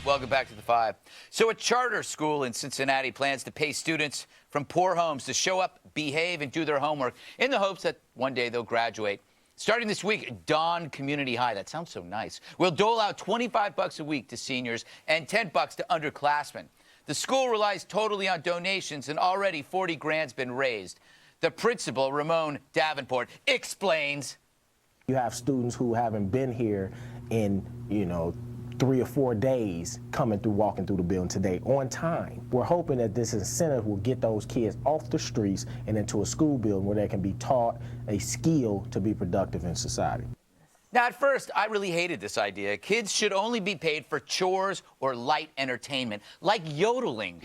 Welcome back to The Five. So a charter school in Cincinnati plans to pay students from poor homes to show up, behave, and do their homework in the hopes that one day they'll graduate. Starting this week, Dawn Community High, that sounds so nice, will dole out $25 a week to seniors and $10 to underclassmen. The school relies totally on donations, and already 40 grand's been raised. The principal, Ramon Davenport, explains. You have students who haven't been here in, 3 or 4 days walking through the building today on time. We're hoping that this incentive will get those kids off the streets and into a school building where they can be taught a skill to be productive in society. Now, at first, I really hated this idea. Kids should only be paid for chores or light entertainment, like yodeling.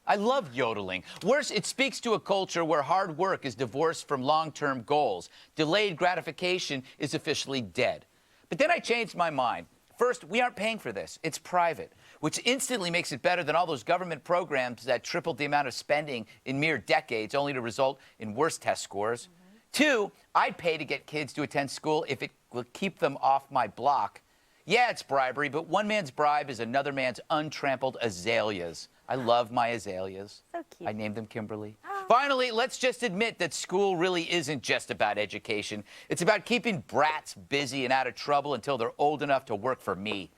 I love yodeling. Worse, it speaks to a culture where hard work is divorced from long-term goals. Delayed gratification is officially dead. But then I changed my mind. First, we aren't paying for this. It's private, which instantly makes it better than all those government programs that tripled the amount of spending in mere decades, only to result in worse test scores. Two, I'd pay to get kids to attend school if it will keep them off my block. Yeah, it's bribery, but one man's bribe is another man's untrampled azaleas. I love my azaleas. So cute. I named them Kimberly. Finally, let's just admit that school really isn't just about education. It's about keeping brats busy and out of trouble until they're old enough to work for me.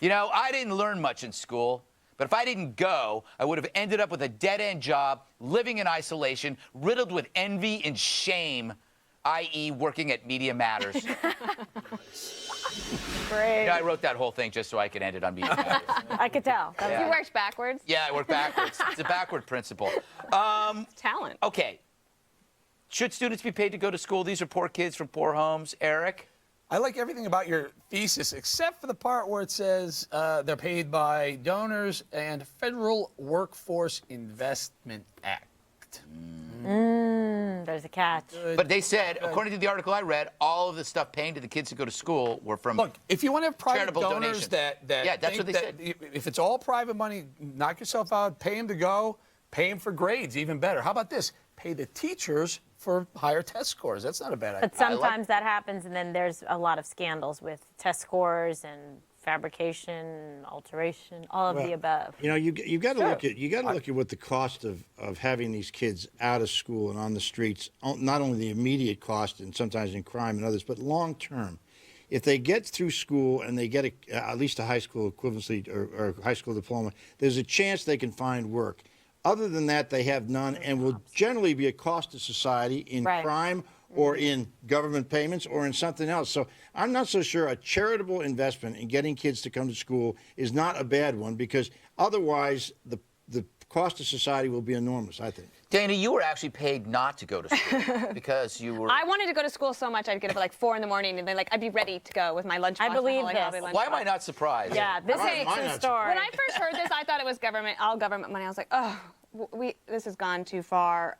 You know, I didn't learn much in school, but if I didn't go, I would have ended up with a dead-end job, living in isolation, riddled with envy and shame, i.e. working at Media Matters. Great. Yeah, I wrote that whole thing just so I could end it on Media Matters. I could tell. Yeah. You worked backwards? Yeah, I worked backwards. It's a backward principle. Talent. Okay. Should students be paid to go to school? These are poor kids from poor homes. Eric? I like everything about your thesis, except for the part where it says they're paid by donors and Federal Workforce Investment Act. There's a catch. But they said, according to the article I read, all of the stuff paying to the kids to go to school were from Look, if you want to have private charitable donors donations. that Yeah, that's think what they that said. if it's all private money, knock yourself out, pay them to go, pay them for grades, even better. How about this? Pay the teachers for higher test scores. That's not a bad idea. But sometimes that happens, and then there's a lot of scandals with test scores and fabrication, alteration, all of the above. You know, you got to look at what the cost of having these kids out of school and on the streets, not only the immediate cost and sometimes in crime and others, but long term. If they get through school and they get at least a high school equivalency or high school diploma, there's a chance they can find work. Other than that, they have none and will generally be a cost to society in crime or in government payments or in something else. So I'm not so sure a charitable investment in getting kids to come to school is not a bad one, because otherwise the cost to society will be enormous, I think. Dana, you were actually paid not to go to school because you were... I wanted to go to school so much I'd get up at like 4 in the morning and then I'd be ready to go with my lunchbox. I believe my this. Why am I not surprised? Yeah, this is a story. When I first heard this, I thought it was all government money. I was like, oh, this has gone too far.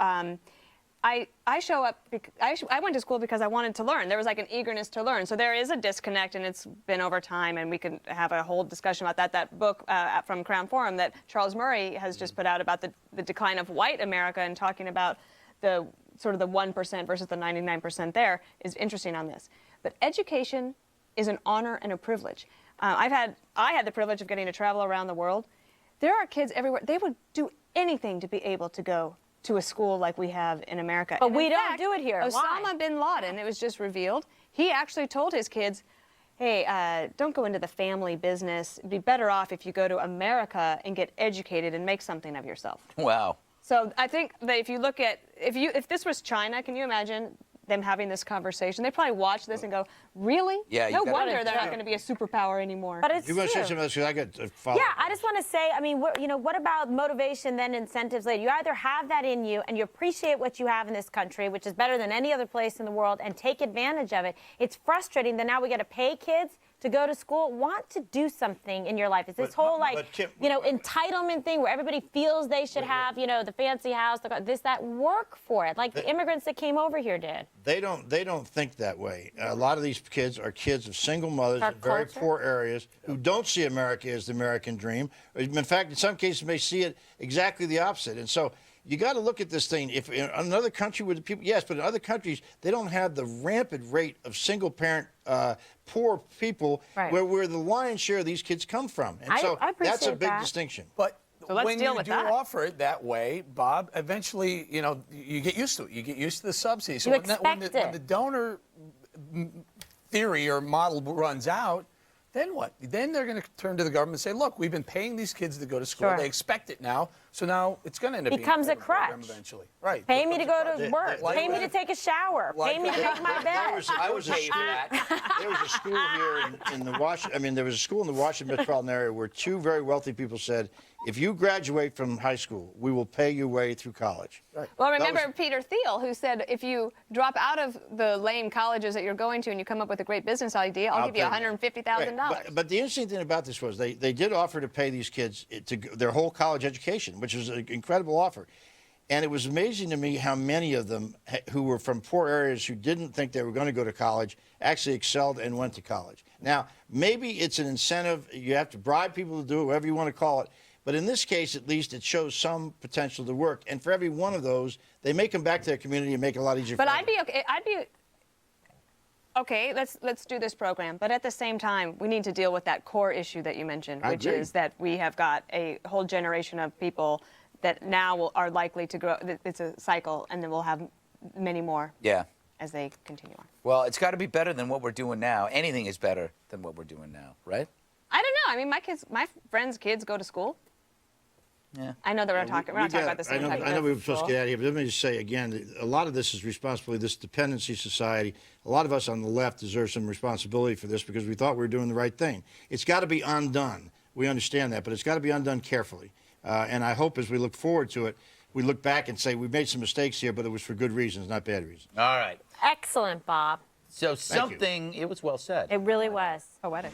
I show up. I went to school because I wanted to learn. There was like an eagerness to learn. So there is a disconnect, and it's been over time, and we can have a whole discussion about that. That book from Crown Forum that Charles Murray has just put out about the decline of white America and talking about the sort of the 1% versus the 99% there is interesting on this. But education is an honor and a privilege. I had the privilege of getting to travel around the world. There are kids everywhere. They would do anything to be able to go to a school like we have in America. But And we in don't fact, do it here. Osama Why? bin Laden, it was just revealed, he actually told his kids, hey, don't go into the family business. It'd be better off if you go to America and get educated and make something of yourself. Wow. So I think that if you look at, if this was China, can you imagine them having this conversation? They probably watch this and go, really? Yeah, no you gotta- wonder they're not going to be a superpower anymore. But it's You want to say true. something else? 'Cause I got to follow. Yeah, I just want to say, I mean, what about motivation, then incentives later? You either have that in you and you appreciate what you have in this country, which is better than any other place in the world, and take advantage of it. It's frustrating that now we got to pay kids to go to school, want to do something in your life. It's this whole, like, Kim, entitlement thing where everybody feels they should have, the fancy house, that work for it, like the immigrants that came over here did. They don't think that way. A lot of these kids are kids of single mothers Our in very culture? poor areas who don't see America as the American dream. In fact, in some cases, may see it exactly the opposite. And so you got to look at this thing. If in another country with the people, yes, but in other countries they don't have the rampant rate of single-parent poor people Right. where the lion's share of these kids come from, and I so that's a appreciate big that. distinction. But So let's when deal you with do that. offer it that way, Bob, eventually, you get used to it. You get used to the subsidy. So You when expect when it. the donor theory or model runs out, then what? Then they're going to turn to the government and say, look, we've been paying these kids to go to school. Sure. They expect it now. So now it's going to end up Becomes being a federal program crutch. eventually. Right. Pay me to go They- to work. they- Pay me to take a shower. Pay me to make my bed. I would pay you for that. There was a school here in the Washington. I mean, there was a school in the Washington metropolitan area where two very wealthy people said, "If you graduate from high school, we will pay your way through college." Right. Well, That remember was- Peter Thiel, who said, if you drop out of the lame colleges that you're going to and you come up with a great business idea, I'll give you pay $150,000. Right. But the interesting thing about this was they did offer to pay these kids their whole college education, which was an incredible offer. And it was amazing to me how many of them who were from poor areas who didn't think they were going to go to college actually excelled and went to college. Now, maybe it's an incentive. You have to bribe people to do it, whatever you want to call it. But in this case, at least, it shows some potential to work. And for every one of those, they may come back to their community and make it a lot easier But for I'd them. be okay. Okay, let's do this program. But at the same time, we need to deal with that core issue that you mentioned, I which agree. is that we have got a whole generation of people that now are likely to grow. It's a cycle, and then we'll have many more Yeah. as they continue on. Well, it's got to be better than what we're doing now. Anything is better than what we're doing now, right? I don't know. I mean, my friends' kids go to school. Yeah. I know that we're not talking about the same I type know, of I know we were supposed to school. get out of here, but let me just say again, a lot of this is responsibility, this dependency society. A lot of us on the left deserve some responsibility for this because we thought we were doing the right thing. It's got to be undone. We understand that, but it's got to be undone carefully. And I hope as we look forward to it, we look back and say we made some mistakes here, but it was for good reasons, not bad reasons. All right. Excellent, Bob. So you. something, it was well said. It really was. Poetic.